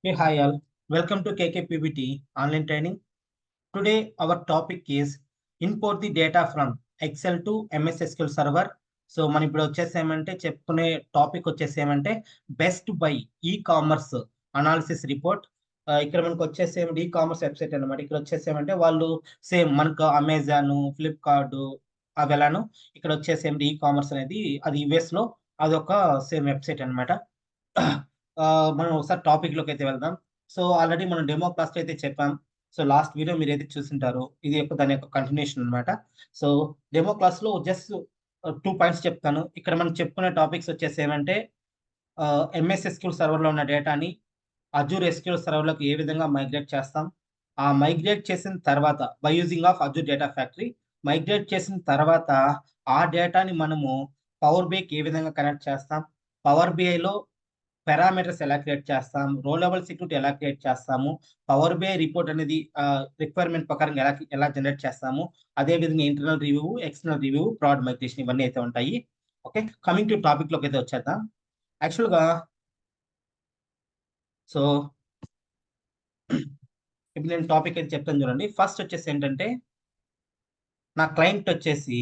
Hey, hi all. Welcome to KKPBT online training. Today, our topic is import the data from Excel to MS SQL Server. So మనం ఇప్పుడు వచ్చేసేమంటే చెప్పుకునే topic వచ్చేసేమంటే Best Buy e commerce analysis report. ఇక్కడ మనకు వచ్చేసేమంటే e commerce website అనమాట. ఇక్కడ వచ్చేసేమంటే వాళ్ళు సేమ్ మనకు అమెజాన్, ఫ్లిప్కార్ట్ అవి ఎలాను ఇక్కడ వచ్చేసేమంటే ఈ కామర్స్ అనేది అది యుఎస్ లో అదొక సేమ్ వెబ్సైట్ అనమాట. మనం ఒకసారి టాపిక్ లోకి అయితే వెళ్దాం. సో ఆల్రెడీ మనం డెమో క్లాస్ అయితే చెప్పాం. సో లాస్ట్ వీడియో మీరు ఏదైతే చూసింటారో ఇది దాని యొక్క కంటిన్యూషన్ అనమాట. సో డెమో క్లాస్ లో జస్ట్ 2 పాయింట్స్ చెప్తాను. ఇక్కడ మనం చెప్పుకునే టాపిక్స్ వచ్చేసి ఏమంటే ఎంఎస్ ఎస్క్యూఎల్ సర్వర్ లో ఉన్న డేటాని అజూర్ ఎస్క్యూఎల్ సర్వర్ లోకి ఏ విధంగా మైగ్రేట్ చేస్తాం, ఆ మైగ్రేట్ చేసిన తర్వాత by using of Azure data factory migrate చేసిన తర్వాత ఆ డేటాని మనము పవర్ బిఐకి ఏ విధంగా కనెక్ట్ చేస్తాం, పవర్ బిఐలో పారామీటర్స్ ఎలా క్రియేట్ చేస్తాం, రో లెవెల్ సెక్యూరిటీ ఎలా క్రియేట్ చేస్తాము, పవర్ బిఐ రిపోర్ట్ అనేది రిక్వైర్మెంట్ ప్రకారం ఎలా జనరేట్ చేస్తాము, అదే విధంగా internal review, external review, proud migration ఇవన్నీ అయితే ఉంటాయి. ఓకే, కమింగ్ టు టాపిక్ లోకి అయితే వచ్చేద్దాం. యాక్చువల్గా సో ఇప్పుడు నేను టాపిక్ అయితే చెప్తాను చూడండి. ఫస్ట్ వచ్చేసి ఏంటంటే నా క్లయింట్ వచ్చేసి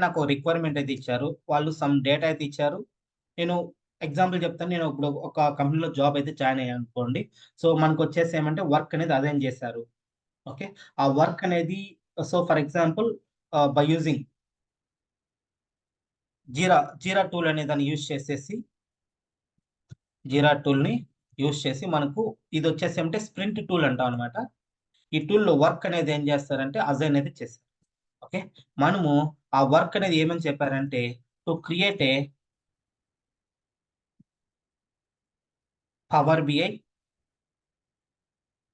నాకు రిక్వైర్మెంట్ అయితే ఇచ్చారు. వాళ్ళు సమ్ డేటా అయితే ఇచ్చారు. నేను ఎగ్జాంపుల్ చెప్తాను. నేను ఇప్పుడు ఒక కంపెనీలో జాబ్ అయితే జాయిన్ అయ్యాను అనుకోండి. సో మనకు వచ్చేసి ఏమంటే వర్క్ అనేది అరేంజ్ చేశారు. ఓకే, ఆ వర్క్ అనేది so for example by using jeera tool అనే దాన్ని జీరా టూల్ని యూజ్ చేసి మనకు ఇది వచ్చేసి ఏమంటే స్ప్రింట్ టూల్ అంటాం అనమాట. ఈ టూల్లో వర్క్ అనేది ఏం చేస్తారంటే అజైన్ అనేది చేస్తారు. ఓకే, మనము ఆ వర్క్ అనేది ఏమని చెప్పారంటే to create a power BI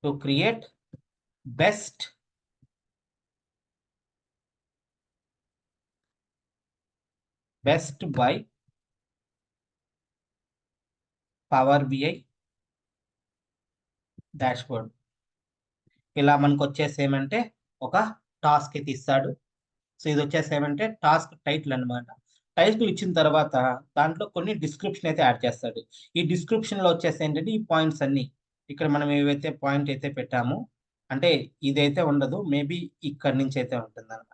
to create best by power BI dashboard. ఇలా మనకు వచ్చేసి ఏమంటే ఒక టాస్క్ అయితే ఇస్తాడు. సో ఇది వచ్చేసి ఏమంటే టాస్క్ టైటిల్ అనమాట. టైటిల్ ఇచ్చిన తర్వాత దాంట్లో కొన్ని డిస్క్రిప్షన్ అయితే యాడ్ చేస్తాడు. ఈ డిస్క్రిప్షన్ లో వచ్చేసి ఏంటంటే ఈ పాయింట్స్ అన్ని ఇక్కడ మనం ఏవైతే పాయింట్ అయితే పెట్టామో అంటే ఇదైతే ఉండదు, మేబీ ఇక్కడ నుంచి అయితే ఉంటుంది అనమాట.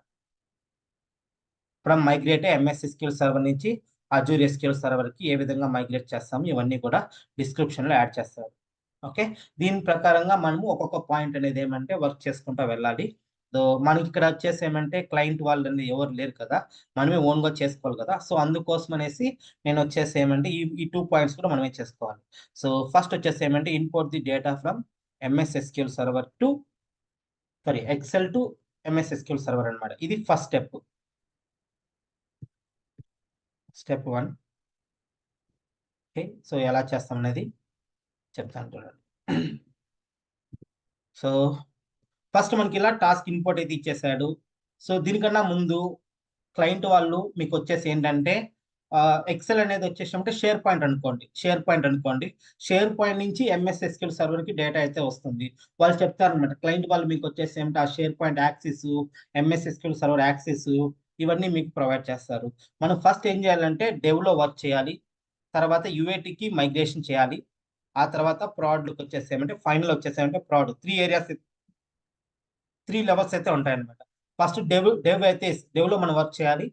From migrate MS SQL server నుంచి అజూర్ ఎస్క్యూఎల్ సర్వర్ కి ఏ విధంగా మైగ్రేట్ చేస్తాము ఇవన్నీ కూడా డిస్క్రిప్షన్ లో యాడ్ చేస్తారు. ఓకే, దీని ప్రకారంగా మనము ఒక్కొక్క పాయింట్ అనేది ఏమంటే వర్క్ చేసుకుంటూ వెళ్ళాలి. సో మనకి ఇక్కడ వచ్చేసి ఏమంటే క్లయింట్ వాళ్ళు అనేది ఎవరు లేరు కదా, మనమే ఓన్ గా చేసుకోవాలి కదా. సో అందుకోసం అనేసి నేను వచ్చేసి ఏమంటే ఈ 2 పాయింట్స్ కూడా మనమే చేసుకోవాలి. సో ఫస్ట్ వచ్చేసి ఏమంటే import the data from MS SQL server to Excel to MS SQL server అనమాట. ఇది ఫస్ట్ స్టెప్ 1. ఓకే, సో ఎలా చేస్తాం అనేది చెప్తాను చూడండి. సో ఫస్ట్ మనకి ఇలా టాస్క్ ఇంపోర్ట్ అయితే ఇచ్చేసాడు. సో దీనికన్నా ముందు క్లయింట్ వాళ్ళు మీకు వచ్చేసి ఏంటంటే ఎక్సెల్ అనేది వచ్చేసి షేర్ పాయింట్ అనుకోండి. షేర్ పాయింట్ నుంచి ఎంఎస్ ఎస్క్యూఎల్ సర్వర్ కి డేటా అయితే వస్తుంది. వాళ్ళు చెప్తారనమాట, క్లయింట్ వాళ్ళు మీకు వచ్చేసి ఏమంటే ఆ share point access, MS SQL server access ఇవన్నీ మీకు ప్రొవైడ్ చేస్తారు. మనం ఫస్ట్ ఏం చేయాలంటే డెవ్ లో వర్క్ చేయాలి, తర్వాత యుఏటికి మైగ్రేషన్ చేయాలి, ఆ తర్వాత ప్రాడ్కి వచ్చేసేమంటే ఫైనల్ వచ్చేసేమంటే ప్రాడ్ 3 లెవెల్స్ అయితే ఉంటాయన్నమాట. ఫస్ట్ డెవ్ లో మనం వర్క్ చేయాలి.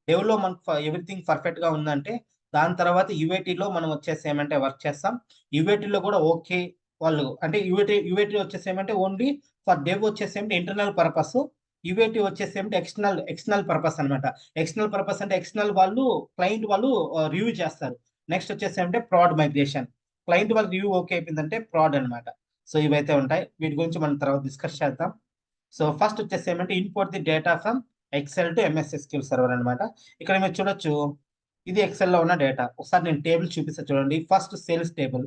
డెవ్ లో మనకు ఎవ్రీథింగ్ పర్ఫెక్ట్ గా ఉందంటే దాని తర్వాత యుఏటిలో మనం వచ్చేసేమంటే వర్క్ చేస్తాం. యుఏటిలో కూడా ఓకే వాళ్ళు అంటే యుఏటి వచ్చేసేమంటే ఓన్లీ ఫర్ డెవ్ వచ్చేసేమంటే ఇంటర్నల్ పర్పస్, యుఏటి వచ్చేసేమంటే ఎక్స్టర్నల్ పర్పస్ అనమాట. ఎక్స్టర్నల్ పర్పస్ అంటే ఎక్స్టర్నల్ వాళ్ళు క్లయింట్ వాళ్ళు రివ్యూ చేస్తారు. నెక్స్ట్ వచ్చేసేమంటే ప్రాడ్ మైగ్రేషన్, క్లయింట్ వాళ్ళ రివ్యూ ఓకే అయిపోయిందంటే ప్రాడ్ అనమాట. సో ఇవైతే ఉంటాయి, వీటి గురించి మనం తర్వాత డిస్కస్ చేద్దాం. సో ఫస్ట్ వచ్చేసి ఏమంటే import the data from Excel to MS SQL server అనమాట. ఇక్కడ మీరు చూడొచ్చు, ఇది ఎక్సెల్ లో ఉన్న డేటా. ఒకసారి నేను టేబుల్ చూపిస్తా చూడండి. First sales table.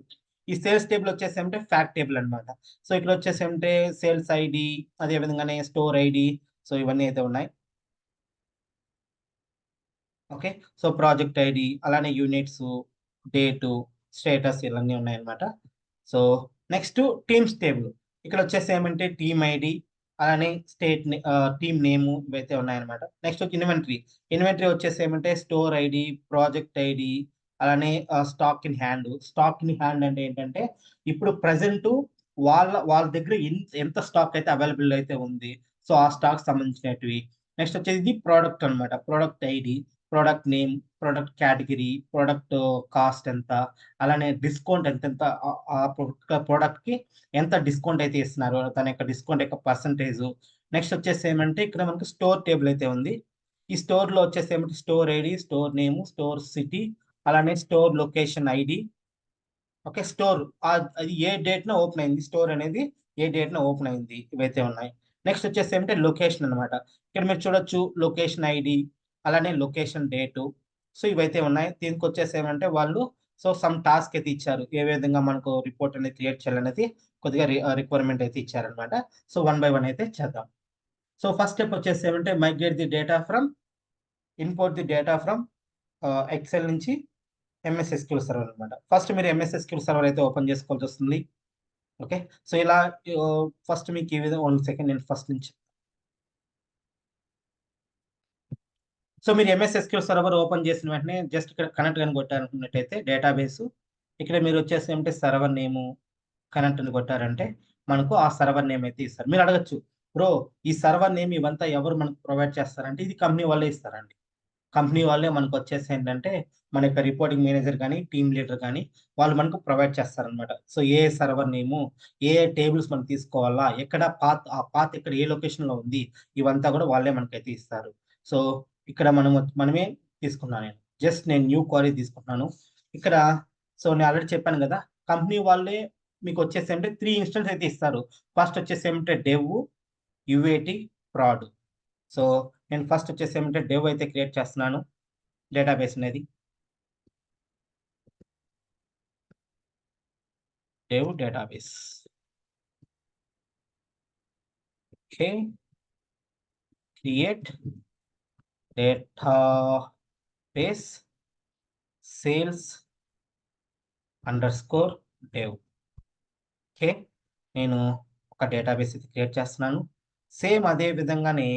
ఈ సేల్స్ టేబుల్ వచ్చేసి ఏమంటే ఫ్యాక్ట్ టేబుల్ అనమాట. సో ఇక్కడ వచ్చేసి ఏమంటే సేల్స్ ఐడి, అదే విధంగానే స్టోర్ ఐడి, సో ఇవన్నీ అయితే ఉన్నాయి. ఓకే, సో ప్రాజెక్ట్ ఐడి, అలానే యూనిట్స్, డేటు, స్టేటస్ ఇవన్నీ ఉన్నాయన్నమాట. So next teams table. ఇక్కడ వచ్చేసి ఏమంటే టీమ్ ఐడి, అలానే టీమ్ నేమ్ ఇవైతే ఉన్నాయన్నమాట. నెక్స్ట్ వచ్చి ఇన్వెంటరీ వచ్చేసి ఏమంటే స్టోర్ ఐడి, ప్రాజెక్ట్ ఐడి, అలానే స్టాక్ ఇన్ హ్యాండ్ అంటే ఏంటంటే ఇప్పుడు ప్రజెంట్ వాళ్ళ దగ్గర ఎంత స్టాక్ అయితే అవైలబుల్ అయితే ఉంది, సో ఆ స్టాక్ సంబంధించినవి. నెక్స్ట్ వచ్చేది ఇది ప్రోడక్ట్ అనమాట. Product ID, product name, product category, product cost ఎంత, అలానే డిస్కౌంట్ ఎంత ఆ ప్రోడక్ట్ కి ఎంత డిస్కౌంట్ అయితే ఇస్తున్నారు, తన యొక్క డిస్కౌంట్ యొక్క పర్సంటేజ్. నెక్స్ట్ వచ్చేసి ఏమంటే ఇక్కడ మనకు స్టోర్ టేబుల్ అయితే ఉంది. ఈ స్టోర్ లో వచ్చేసి ఏమంటే store ID, store name, store city, అలానే store location ID. Okay, store అది ఏ డేట్ న ఓపెన్ అయింది, స్టోర్ అనేది ఏ డేట్ న ఓపెన్ అయింది, ఇవైతే ఉన్నాయి. నెక్స్ట్ వచ్చేసి ఏమంటే లొకేషన్ అనమాట. ఇక్కడ మీరు చూడొచ్చు లొకేషన్ ఐడి, అలానే లొకేషన్ డేటు. సో ఇవైతే ఉన్నాయి. దీనికి వచ్చేసి ఏమంటే వాళ్ళు సో సమ్ టాస్క్ అయితే ఇచ్చారు, ఏ విధంగా మనకు రిపోర్ట్ అనేది క్రియేట్ చేయాలనేది కొద్దిగా రిక్వైర్మెంట్ అయితే ఇచ్చారనమాట. సో 1 by 1 అయితే చేద్దాం. సో ఫస్ట్ స్టెప్ వచ్చేసి ఏమంటే migrate the data from, import the data from Excel నుంచి ఎంఎస్ ఎస్క్యూఎల్ సర్వర్ అనమాట. ఫస్ట్ మీరు ఎంఎస్ ఎస్క్యూఎల్ సర్వర్ అయితే ఓపెన్ చేసుకోవాల్సి వస్తుంది. ఓకే, సో ఇలా ఫస్ట్ మీకు ఈ విధంగా 1 సెకండ్ నేను ఫస్ట్ నుంచి. సో మీరు ఎంఎస్ ఎస్క్యూఎల్ సర్వర్ ఓపెన్ చేసిన వెంటనే జస్ట్ ఇక్కడ కనెక్ట్ అని కొట్టారనుకున్నట్టయితే డేటాబేస్, ఇక్కడ మీరు వచ్చేసి ఏమంటే సర్వర్ నేము కనెక్ట్ అని కొట్టారంటే మనకు ఆ సర్వర్ నేమ్ అయితే ఇస్తారు. మీరు అడగచ్చు, బ్రో ఈ సర్వర్ నేమ్ ఇవంతా ఎవరు మనకు ప్రొవైడ్ చేస్తారంటే ఇది కంపెనీ వాళ్ళే ఇస్తారండి. కంపెనీ వాళ్ళే మనకు వచ్చేసి ఏంటంటే మన యొక్క రిపోర్టింగ్ మేనేజర్ కానీ టీమ్ లీడర్ కానీ వాళ్ళు మనకు ప్రొవైడ్ చేస్తారనమాట. సో ఏ సర్వర్ నేము, ఏ టేబుల్స్ మనం తీసుకోవాలా, ఎక్కడ ఆ పాత్ ఎక్కడ ఏ లొకేషన్ లో ఉంది, ఇవంతా కూడా వాళ్ళే మనకైతే ఇస్తారు. సో ఇక్కడ మనమే తీసుకున్నాను. నేను న్యూ క్వరీ తీసుకుంటున్నాను ఇక్కడ. సో నేను ఆల్రెడీ చెప్పాను కదా, కంపెనీ వాళ్ళే మీకు వచ్చేసి అంటే 3 ఇన్స్టెన్స్ అయితే ఇస్తారు. ఫస్ట్ వచ్చేసి ఏమంటే డెవ్, యుఏటి, ప్రాడ్. సో నేను ఫస్ట్ వచ్చేసి ఏమంటే డెవ్ అయితే క్రియేట్ చేస్తున్నాను డేటాబేస్ అనేది. Dev database. Okay, create database sales underscore dev. Okay, నేను ఒక డేటాబేస్ అయితే క్రియేట్ చేస్తున్నాను. సేమ్ అదే విధంగానే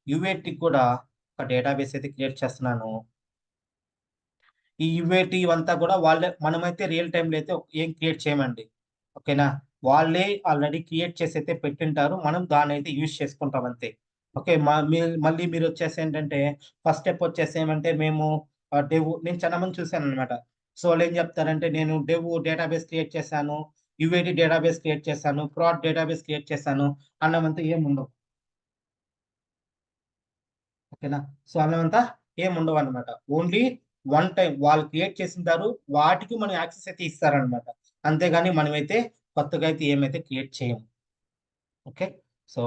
యుఏటి కూడా ఒక డేటాబేస్ అయితే క్రియేట్ చేస్తున్నాను. ఈ యుఏటి ఇవంతా కూడా వాళ్ళే, మనమైతే రియల్ టైంలో అయితే ఏం క్రియేట్ చేయమండి. ఓకేనా, వాళ్ళే ఆల్రెడీ క్రియేట్ చేసి అయితే పెట్టింటారు, మనం దాన్ని అయితే యూజ్ చేసుకుంటాం అంతే. ఓకే, మళ్ళీ మీరు వచ్చేసి ఏంటంటే ఫస్ట్ స్టెప్ వచ్చేసి ఏమంటే మేము డెవ్, నేను చాలా మంది చూశాను అనమాట. సో వాళ్ళు ఏం చెప్తారంటే నేను డెవ్ డేటాబేస్ క్రియేట్ చేశాను, యుఏటి డేటాబేస్ క్రియేట్ చేశాను, ప్రాడ్ డేటాబేస్ క్రియేట్ చేశాను అన్నమంతా ఏం ఉండవు. ఓకేనా, సో అన్నమంతా ఏం ఉండవు అనమాట. ఓన్లీ వన్ టైం వాళ్ళు క్రియేట్ చేసింటారు, వాటికి మనం యాక్సెస్ అయితే ఇస్తారనమాట. అంతేగాని మనమైతే కొత్తగా అయితే ఏమైతే క్రియేట్ చేయము. ఓకే, సో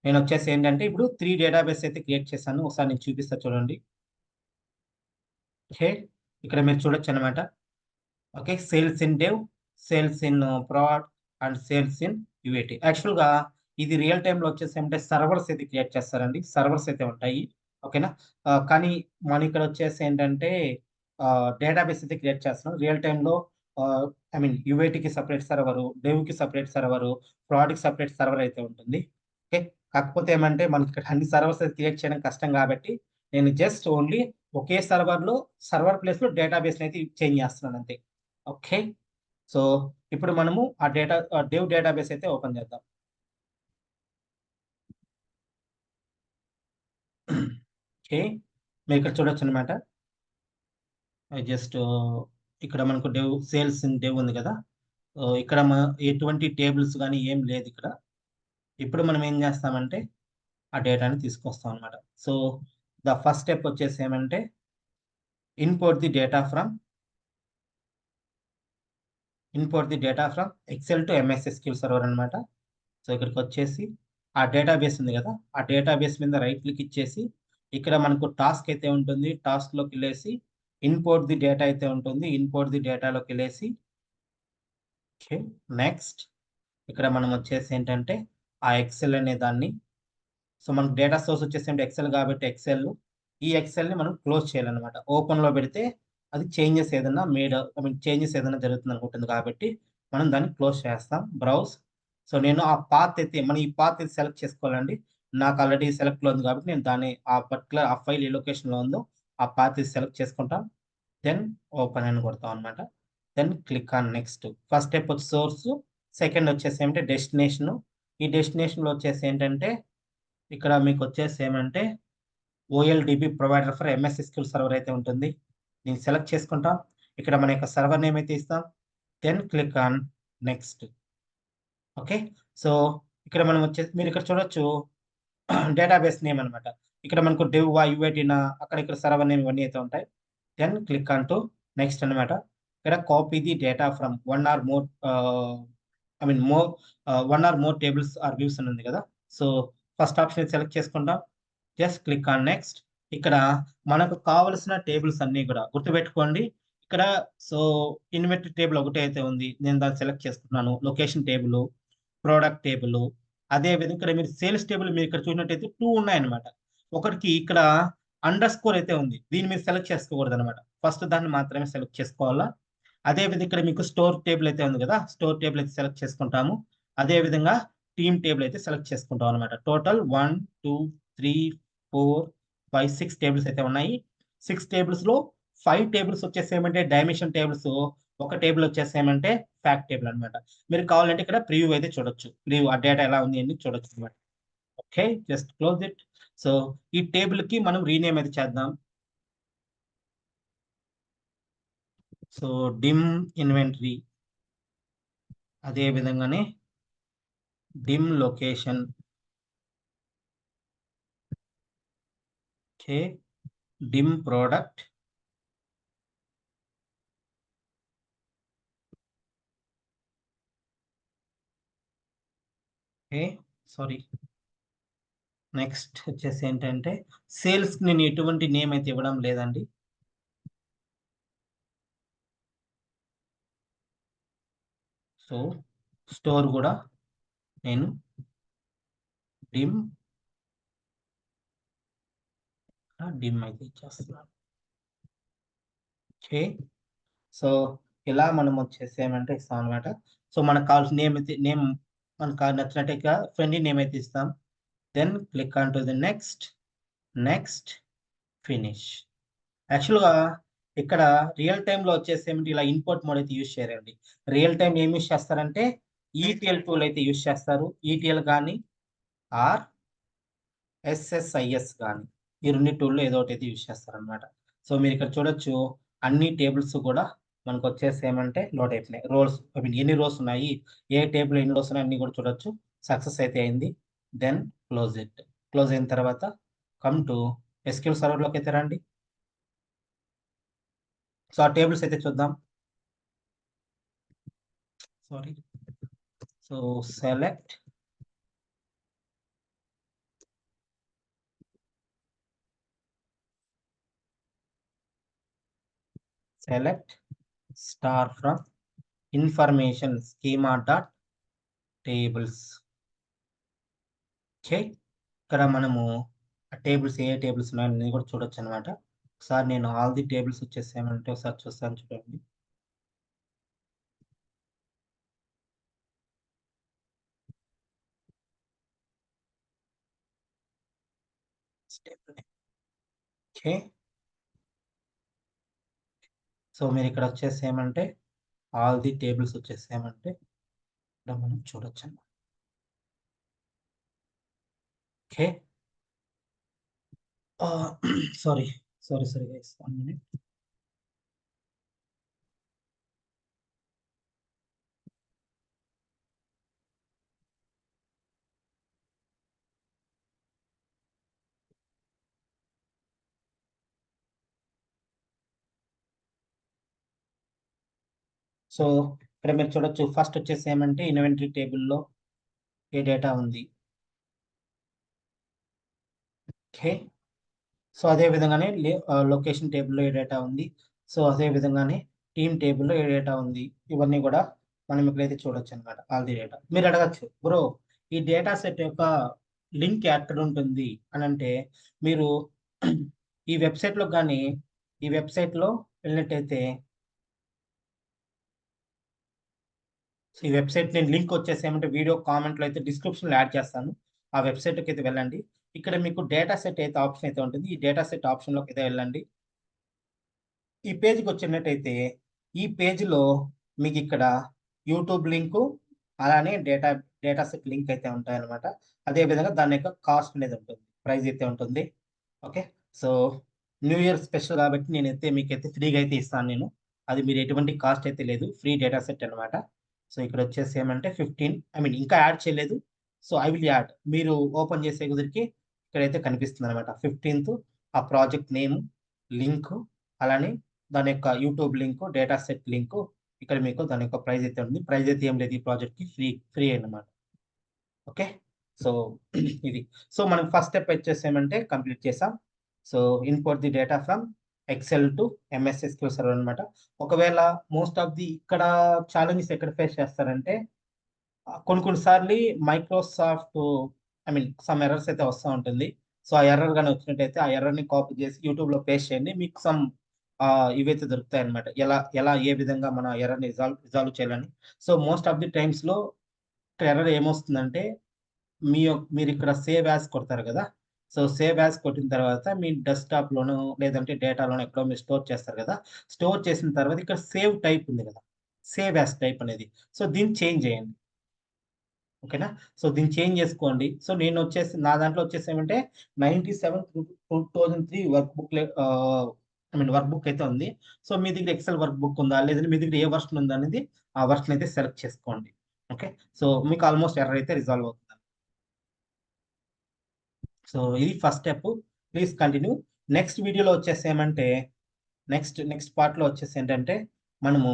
నేను వచ్చేసి ఏంటంటే ఇప్పుడు 3 డేటాబేస్ అయితే క్రియేట్ చేశాను. ఒకసారి నేను చూపిస్తా చూడండి. ఓకే, ఇక్కడ మీరు చూడొచ్చు అనమాట. Okay, sales in dev, sales in proud and sales in UAT. యాక్చువల్గా ఇది రియల్ టైంలో వచ్చేసి అంటే సర్వర్స్ అయితే క్రియేట్ చేస్తారండి, సర్వర్స్ అయితే ఉంటాయి. ఓకేనా, కానీ మన ఇక్కడ వచ్చేసి ఏంటంటే డేటాబేస్ అయితే క్రియేట్ చేస్తున్నాం రియల్ టైంలో. ఐ మీన్ యుఏటికి సపరేట్ సర్వరు, డెవ్కి సపరేట్ సర్వరు, ప్రాడ్కి సపరేట్ సర్వర్ అయితే ఉంటుంది. ఓకే, కాకపోతే ఏమంటే మనకి ఇక్కడ అన్ని సర్వర్స్ అయితే క్రియేట్ చేయడం కష్టం కాబట్టి నేను జస్ట్ ఓన్లీ ఒకే సర్వర్లో సర్వర్ ప్లేస్లో డేటాబేస్ అయితే చేంజ్ చేస్తున్నాను అంతే. ఓకే, సో ఇప్పుడు మనము ఆ డెవ్ డేటాబేస్ అయితే ఓపెన్ చేద్దాం. ఓకే, మీరు ఇక్కడ చూడొచ్చు అనమాట. జస్ట్ ఇక్కడ మనకు సేల్స్ ఇన్ డెవ్ ఉంది కదా. ఇక్కడ ఎటువంటి టేబుల్స్ కానీ ఏం లేదు ఇక్కడ. ఇప్పుడు మనం ఏం చేస్తామంటే ఆ డేటాని తీసుకొస్తాం అనమాట. సో ద ఫస్ట్ స్టెప్ వచ్చేసి ఏమంటే import the data from Excel to MS SQL server అనమాట. సో ఇక్కడికి వచ్చేసి ఆ డేటాబేస్ ఉంది కదా, ఆ డేటాబేస్ మీద రైట్ క్లిక్ ఇచ్చేసి ఇక్కడ మనకు టాస్క్ అయితే ఉంటుంది, టాస్క్లోకి వెళ్ళేసి ఇంపోర్ట్ ది డేటా అయితే ఉంటుంది, ఇంపోర్ట్ ది డేటాలోకి వెళ్ళేసి ఓకే నెక్స్ట్. ఇక్కడ మనం వచ్చేసి ఏంటంటే ఆ ఎక్సెల్ అనే దాన్ని, సో మనకు డేటా సోర్స్ వచ్చేసి అంటే ఎక్సెల్ కాబట్టి ఎక్సెల్, ఈ ఎక్సెల్ని మనం క్లోజ్ చేయాలన్నమాట. ఓపెన్లో పెడితే అది చేంజెస్ ఏదైనా జరుగుతుంది అనుకుంటుంది కాబట్టి మనం దాన్ని క్లోజ్ చేస్తాం. బ్రౌజ్. సో నేను ఆ పాత్ అయితే మనం ఈ పాత్ అయితే సెలెక్ట్ చేసుకోవాలండి. నాకు ఆల్రెడీ సెలెక్ట్లో ఉంది కాబట్టి నేను దాన్ని ఆ పర్టికులర్ ఆ ఫైల్ ఏ లొకేషన్లో ఉందో ఆ పాత్ సెలెక్ట్ చేసుకుంటాం. దెన్ ఓపెన్ అని కొడతాం అనమాట. Then click on next. First step వచ్చి సోర్స్, సెకండ్ వచ్చేసి ఏమంటే డెస్టినేషన్. ఈ డెస్టినేషన్లో వచ్చేసి ఏంటంటే ఇక్కడ మీకు వచ్చేసి ఏమంటే OLDB provider for MS SQL server అయితే ఉంటుంది. దీన్ని సెలెక్ట్ చేసుకుంటాం. ఇక్కడ మన యొక్క సర్వర్ నేమ్ అయితే ఇస్తాం. Then click on next. Okay, so ఇక్కడ మనం వచ్చేసి మీరు ఇక్కడ చూడొచ్చు డేటాబేస్ నేమ్ అనమాట. ఇక్కడ మనకు డివ్ యుఐటీనా అక్కడ ఇక్కడ సర్వర్ నేమ్ ఇవన్నీ అయితే ఉంటాయి. Then click on to next అనమాట. ఇక్కడ copy the data from one or more one or more tables or views అని ఉంది కదా. సో ఫస్ట్ ఆప్షన్ సెలెక్ట్ చేసుకుంటాం. Just click on next. ఇక్కడ మనకు కావలసిన టేబుల్స్ అన్ని కూడా గుర్తుపెట్టుకోండి. ఇక్కడ సో ఇన్వెంటరీ టేబుల్ ఒకటే అయితే ఉంది, నేను దాన్ని సెలెక్ట్ చేసుకుంటున్నాను. లొకేషన్ టేబుల్, ప్రోడక్ట్ టేబుల్, అదే విధంగా ఇక్కడ మీరు సేల్స్ టేబుల్ మీరు ఇక్కడ చూసినట్టయితే 2 ఉన్నాయన్నమాట. ఒకటికి ఇక్కడ అండర్ స్కోర్ అయితే ఉంది, దీన్ని మీరు సెలెక్ట్ చేసుకోకూడదు అనమాట. ఫస్ట్ దాన్ని మాత్రమే సెలెక్ట్ చేసుకోవాలా. అదే విధంగా ఇక్కడ మీకు స్టోర్ టేబుల్ అయితే ఉంది కదా, స్టోర్ టేబుల్ అయితే సెలెక్ట్ చేసుకుంటాము. అదే విధంగా టీమ్ టేబుల్ అయితే సెలెక్ట్ చేసుకుంటాం అనమాట. టోటల్ 1 2 3 4 5 6 టేబుల్స్ అయితే ఉన్నాయి. 6 టేబుల్స్ లో 5 టేబుల్స్ వచ్చేసి ఏమంటే డైమెన్షన్ టేబుల్స్, ఒక టేబుల్ వచ్చేసి ఏమంటే ఫ్యాక్ట్ టేబుల్ అనమాట. మీరు కావాలంటే ఇక్కడ ప్రివ్యూ అయితే చూడొచ్చు, ప్రివ్యూ ఆ డేటా ఎలా ఉంది అని చూడొచ్చు అనమాట. Okay, just close it. So ఈ టేబుల్ కి మనం రీనేమ్ అయితే చేద్దాం. సో డిమ్ ఇన్వెంటరీ, అదే విధంగానే dim location, okay, dim product, okay, sorry. Next వచ్చేసి ఏంటంటే సేల్స్ కి నేను ఎటువంటి నేమ్ అయితే ఇవ్వడం లేదండి. సో స్టోర్ కూడా నేను డిమ్ అయితే ఇచ్చేస్తున్నాను. ఓకే, సో ఇలా మనం వచ్చేసి ఏమంటే ఇస్తాం అనమాట. సో మనకు కావాల్సిన నేమ్ అయితే నేమ్ మనకు నచ్చినట్టుగా ఫ్రెండ్లీ నేమ్ అయితే ఇస్తాం. Then click on to the next, next, finish. యాక్చువల్గా ఇక్కడ రియల్ టైంలో వచ్చేసి ఏమిటి ఇలా ఇన్పుట్ మోడ్ అయితే యూజ్ చేయరండి. రియల్ టైం ఏం యూజ్ చేస్తారంటే ఈటీఎల్ టూల్ అయితే యూజ్ చేస్తారు. ఈటీఎల్ కానీ ఆర్ ఎస్ఎస్ఐఎస్ కానీ ఈ రెండు టూల్లో ఏదో ఒకటి అయితే యూజ్ చేస్తారనమాట. సో మీరు ఇక్కడ చూడొచ్చు అన్ని టేబుల్స్ కూడా మనకు వచ్చేసి ఏమంటే లోడ్ అయిపోయినాయి. రోల్స్ ఎన్ని రోస్ ఉన్నాయి, ఏ టేబుల్ ఎన్ని రోస్ ఉన్నాయి అన్ని కూడా చూడొచ్చు. సక్సెస్ అయితే అయింది. Then close it. క్లోజ్ అయిన తర్వాత కమ్ టు ఎస్క్యూఎల్ సర్వర్లోకి అయితే రండి. సో ఆ టేబుల్స్ అయితే చూద్దాం. Sorry. So select star from information schema dot tables. Okay, ఇక్కడ మనము టేబుల్స్ ఏ టేబుల్స్ ఉన్నాయని కూడా చూడొచ్చు అనమాట. ఒకసారి నేను ఆల్ ది టేబుల్స్ వచ్చేసేమంటే ఒకసారి చూస్తాను, చూడండి. ఓకే, సో మీరు ఇక్కడ వచ్చేసేమంటే ఆల్ ది టేబుల్స్ వచ్చేసేమంటే ఇక్కడ మనం చూడొచ్చు అన్నమాట. Okay, sorry sorry sorry guys, 1 minute. So ఇక్కడ మీరు చూడొచ్చు ఫస్ట్ వచ్చేసి ఏమంటే ఇన్వెంటరీ టేబుల్లో ఏ డేటా ఉంది. ఓకే, సో అదే విధంగానే లొకేషన్ టేబుల్లో ఏ డేటా ఉంది. సో అదే విధంగానే టీమ్ టేబుల్లో ఏ డేటా ఉంది. ఇవన్నీ కూడా మనం ఇక్కడైతే చూడొచ్చు అనమాట. All the data. మీరు అడగచ్చు, బ్రో ఈ డేటా సెట్ యొక్క లింక్ ఎక్కడ ఉంటుంది అని అంటే, మీరు ఈ వెబ్సైట్లో కానీ ఈ వెబ్సైట్లో వెళ్ళినట్టయితే ఈ వెబ్సైట్ నేను లింక్ వచ్చేసి ఏమంటే వీడియో కామెంట్లో అయితే డిస్క్రిప్షన్లో యాడ్ చేస్తాను. ఆ వెబ్సైట్కి అయితే వెళ్ళండి. ఇక్కడ మీకు డేటా సెట్ అయితే ఆప్షన్ అయితే ఉంటుంది. ఈ డేటా సెట్ ఆప్షన్లోకి అయితే వెళ్ళండి. ఈ పేజ్కి వచ్చినట్టయితే ఈ పేజ్లో మీకు ఇక్కడ యూట్యూబ్ లింకు అలానే డేటా సెట్ లింక్ అయితే ఉంటాయన్నమాట. అదేవిధంగా దాని యొక్క కాస్ట్ అనేది ఉంటుంది, ప్రైస్ అయితే ఉంటుంది. Okay, so new year special కాబట్టి నేనైతే మీకైతే ఫ్రీగా అయితే ఇస్తాను నేను. అది మీరు ఎటువంటి కాస్ట్ అయితే లేదు, ఫ్రీ డేటా సెట్ అనమాట. సో ఇక్కడ వచ్చేసి ఏమంటే 15, ఐ మీన్ ఇంకా యాడ్ చేయలేదు. సో ఐ విల్ యాడ్, మీరు ఓపెన్ చేసే కుదిరికి ఇక్కడైతే కనిపిస్తుంది అనమాట. 15th ఆ ప్రాజెక్ట్ నేమ్, లింక్, అలానే దాని యొక్క YouTube link, data set link, ఇక్కడ మీకు దాని యొక్క ప్రైస్ అయితే ఉంది. ప్రైస్ అయితే ఏం లేదు, ఈ ప్రాజెక్ట్కి ఫ్రీ ఫ్రీ అనమాట. ఓకే, సో ఇది. సో మనం ఫస్ట్ స్టెప్ వచ్చేసేమంటే కంప్లీట్ చేసాం. So import the data from Excel to MS SQL server అనమాట. ఒకవేళ మోస్ట్ ఆఫ్ ది ఇక్కడ ఛాలెంజెస్ ఎక్కడ ఫేస్ చేస్తారంటే కొన్ని సార్లు Microsoft, I mean some errors అయితే వస్తూ ఉంటుంది. సో ఆ ఎర్రర్ కానీ వచ్చినట్టయితే ఆ ఎర్రర్ని కాపీ చేసి యూట్యూబ్లో పేస్ట్ చేయండి, మీకు సమ్ ఇవైతే దొరుకుతాయి అనమాట. ఎలా ఎలా ఏ విధంగా మన ఎర్రర్ని రిజాల్వ్ చేయాలని. సో మోస్ట్ ఆఫ్ ది టైమ్స్లో ఎర్రర్ ఏమొస్తుందంటే మీరు ఇక్కడ సేవ్ యాజ్ కొడతారు కదా. సో సేవ్ యాజ్ కొట్టిన తర్వాత మీ డెస్క్టాప్ లోను లేదంటే డేటాలోను ఎక్కడో మీరు స్టోర్ చేస్తారు కదా. స్టోర్ చేసిన తర్వాత ఇక్కడ సేవ్ టైప్ ఉంది కదా, సేవ్ యాజ్ టైప్ అనేది. సో దీన్ని చేంజ్ చేయండి. ఓకేనా, సో దీన్ని చేంజ్ చేసుకోండి. సో నేను వచ్చేసి నా దాంట్లో వచ్చేసి ఏమంటే 97/2003 work book, I mean work book అయితే ఉంది. సో మీ దగ్గర ఎక్సెల్ వర్క్ బుక్ ఉందా, లేదంటే మీ దగ్గర ఏ వర్షన్ ఉందా అనేది ఆ వర్షన్ అయితే సెలెక్ట్ చేసుకోండి. ఓకే, సో మీకు ఆల్మోస్ట్ ఎర్రర్ అయితే రిజాల్వ్ అవుతుంది. సో ఇది first step, please continue. Next వీడియోలో వచ్చేసి ఏమంటే నెక్స్ట్ పార్ట్లో వచ్చేసి ఏంటంటే మనము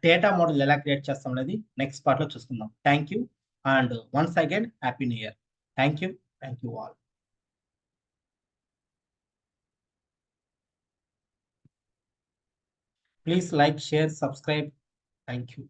డేటా మోడల్ ఎలా క్రియేట్ చేస్తాం అనేది నెక్స్ట్ పార్ట్లో చూసుకుందాం. Thank you and once again happy new year. Thank you, thank you all. Please like, share, subscribe. Thank you.